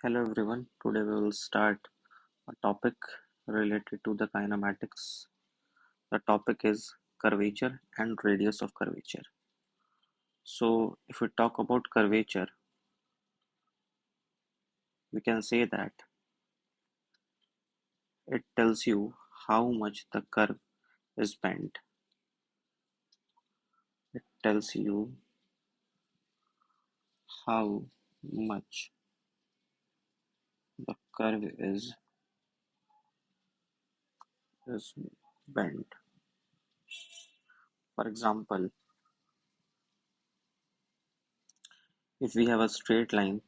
Hello everyone. Today we will start a topic related to the kinematics. The topic is curvature and radius of curvature. So if we talk about curvature, we can say that it tells you how much the curve is bent. It tells you how much the curve is bent. For example, if we have a straight line,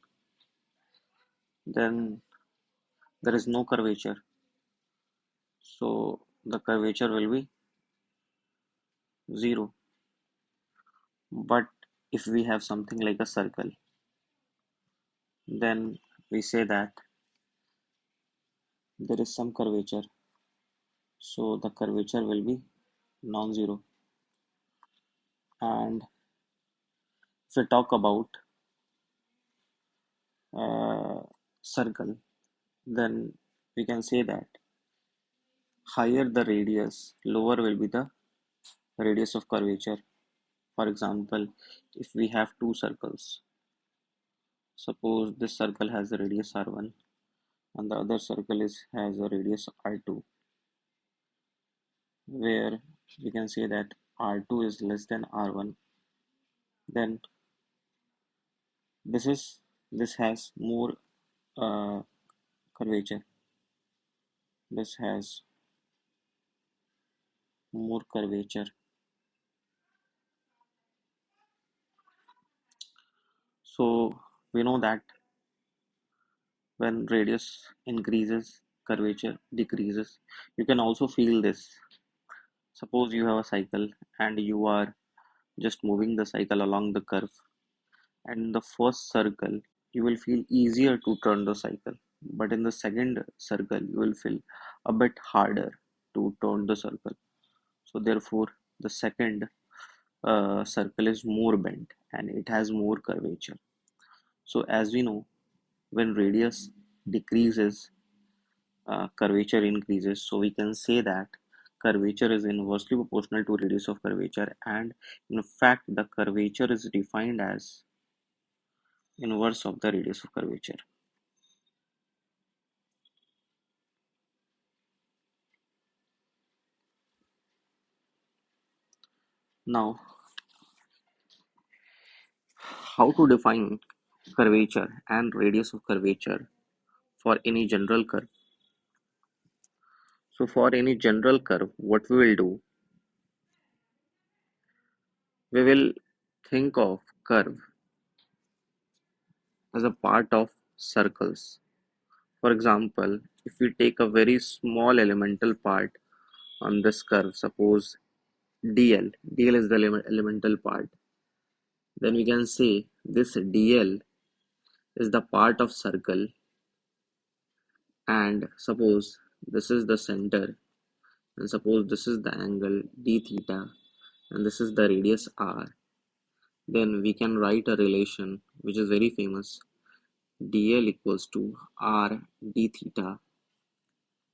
then there is no curvature. So the curvature will be 0. But if we have something like a circle, then we say that there is some curvature, so the curvature will be non-zero. And if we talk about uh, circle, then we can say that higher the radius, lower will be the radius of curvature. For example, if we have two circles, suppose this circle has a radius r1 and the other circle has a radius r2, where we can say that r2 is less than r1, then this has more uh, curvature. This has more curvature. So we know that when radius increases, curvature decreases. You can also feel this. Suppose you have a cycle and you are just moving the cycle along the curve, and in the first circle you will feel easier to turn the cycle, but in the second circle you will feel a bit harder to turn the circle. So therefore the second circle is more bent and it has more curvature. So as we know, when radius decreases, curvature increases. So we can say that curvature is inversely proportional to radius of curvature, and in fact the curvature is defined as inverse of the radius of curvature. Now, how to define curvature and radius of curvature for any general curve? So for any general curve, what we will do, we will think of curve as a part of circles. For example, if we take a very small elemental part on this curve, suppose dl is the elemental part, then we can say this dl is the part of circle, and suppose this is the center, and suppose this is the angle d theta, and this is the radius r. Then we can write a relation which is very famous: dl equals to r d theta,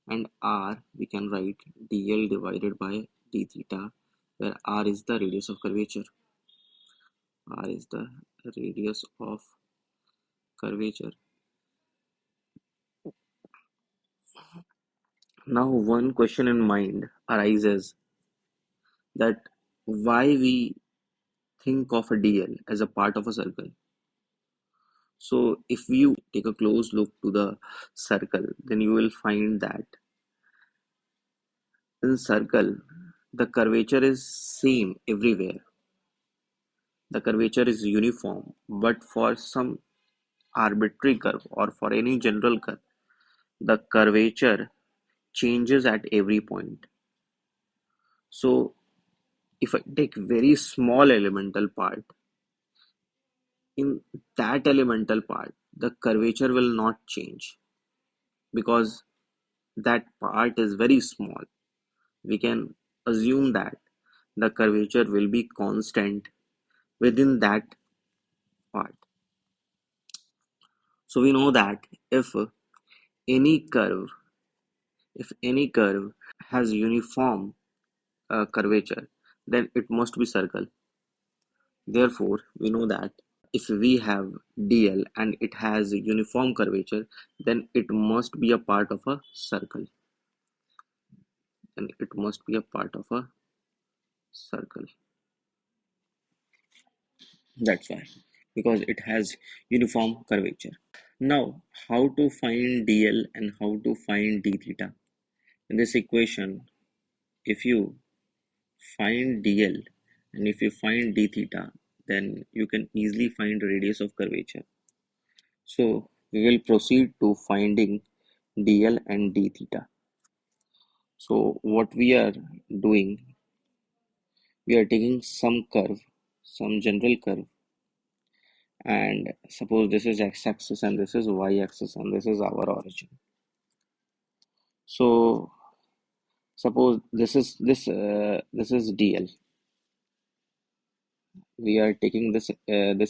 and r we can write dl divided by d theta, where r is the radius of curvature. R is the radius of curvature. Now one question in mind arises, that why we think of a dl as a part of a circle. So if you take a close look to the circle, then you will find that in circle the curvature is same everywhere. The curvature is uniform, but for some arbitrary curve or for any general curve, the curvature changes at every point. So if I take very small elemental part, in that elemental part the curvature will not change because that part is very small. We can assume that the curvature will be constant within that part. So we know that if any curve, if any curve has uniform curvature, then it must be circle. Therefore, we know that if we have DL and it has uniform curvature, then it must be a part of a circle. And it must be a part of a circle. That's why, because it has uniform curvature. Now, how to find DL and how to find d theta? In this equation, if you find DL and if you find d theta, then you can easily find radius of curvature. So we will proceed to finding DL and d theta. So what we are doing, we are taking some curve, some general curve, and suppose this is x-axis and this is y-axis and this is our origin. So suppose this is DL. We are taking this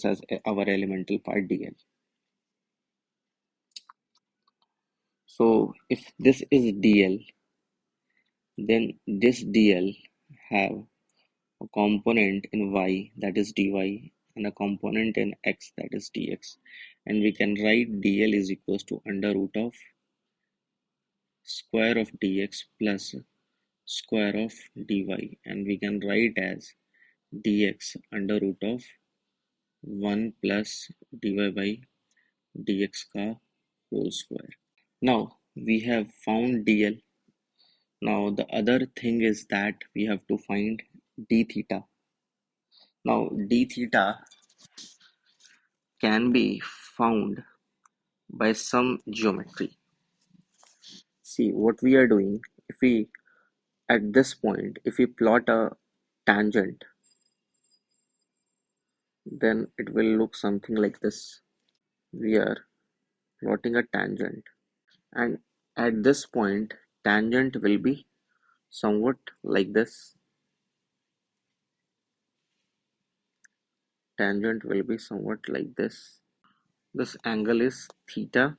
as our elemental part DL. So if this is DL, then this DL have a component in y, that is dy, and a component in x, that is dx, and we can write DL is equals to under root of square of dx plus square of dy, and we can write as dx under root of 1 plus dy by dx ka whole square. Now we have found DL. Now the other thing is that we have to find d theta. Now d theta can be found by some geometry. See what we are doing, if we at this point, if we plot a tangent, then it will look something like this. We are plotting a tangent, and at this point tangent will be somewhat like this. Tangent will be somewhat like this. This angle is theta,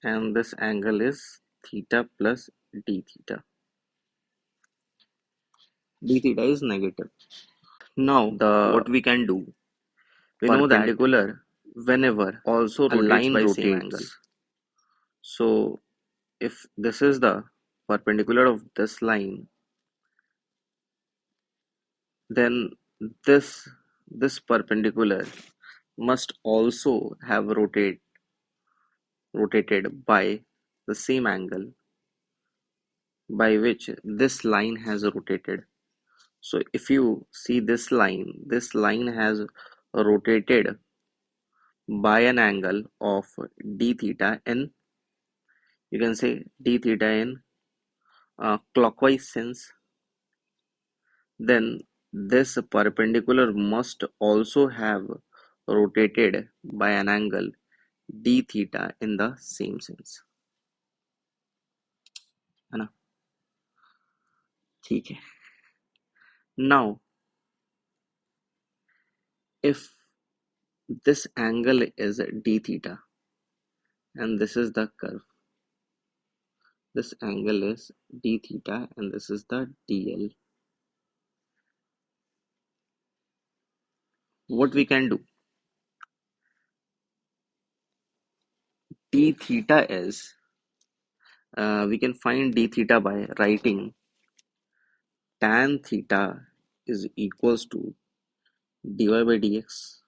and this angle is theta plus d theta. D theta is negative. Now the what we can do, we know that perpendicular whenever also a line rotates. So if this is the perpendicular of this line, then this perpendicular must also have rotated by the same angle by which this line has rotated. So if you see this line has rotated by an angle of d theta in, you can say d theta in clockwise sense, then this perpendicular must also have rotated by an angle d theta in the same sense, है ना? ठीक है. Now if this angle is d theta and this is the curve, this angle is d theta and this is the dl, what we can do, d theta is we can find d theta by writing tan theta is equals to dy by dx,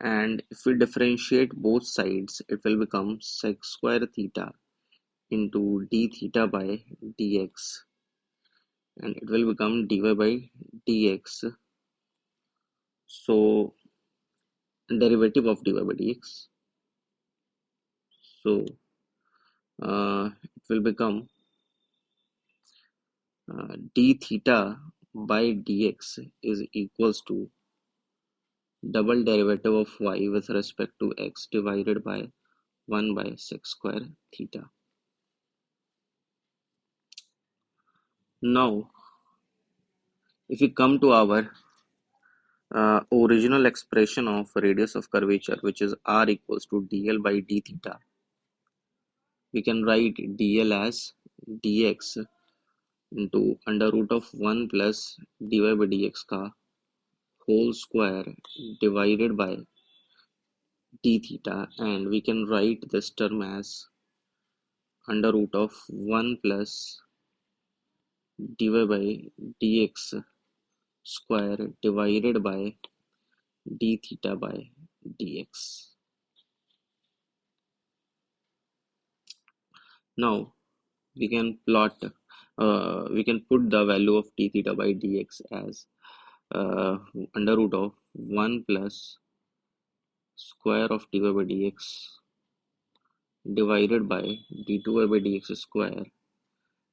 and if we differentiate both sides it will become sec square theta into d theta by dx, and it will become dy by dx. So derivative of dy by dx, so it will become d theta by dx is equals to double derivative of y with respect to x divided by 1 by sec square theta. Now if we come to our Original expression of radius of curvature, which is r equals to dl by d theta. We can write dl as dx into under root of 1 plus dy by dx का whole square divided by d theta, and we can write this term as under root of 1 plus dy by dx square divided by d theta by dx. Now we can put the value of d theta by dx as under root of 1 plus square of dy by dx divided by d2y by dx square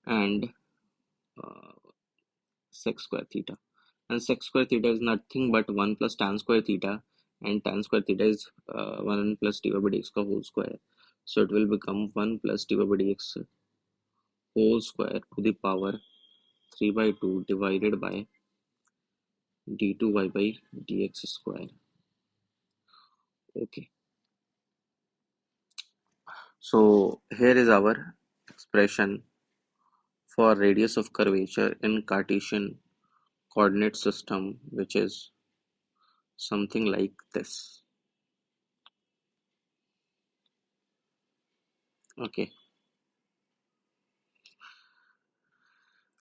and uh, sec square theta. And sec square theta is nothing but 1 plus tan square theta, and tan square theta is 1 plus dy by dx का whole square. So it will become 1 plus dy by dx whole square to the power 3 by 2 divided by d2y by dx square. Okay, so here is our expression for radius of curvature in Cartesian coordinate system, which is something like this. Okay.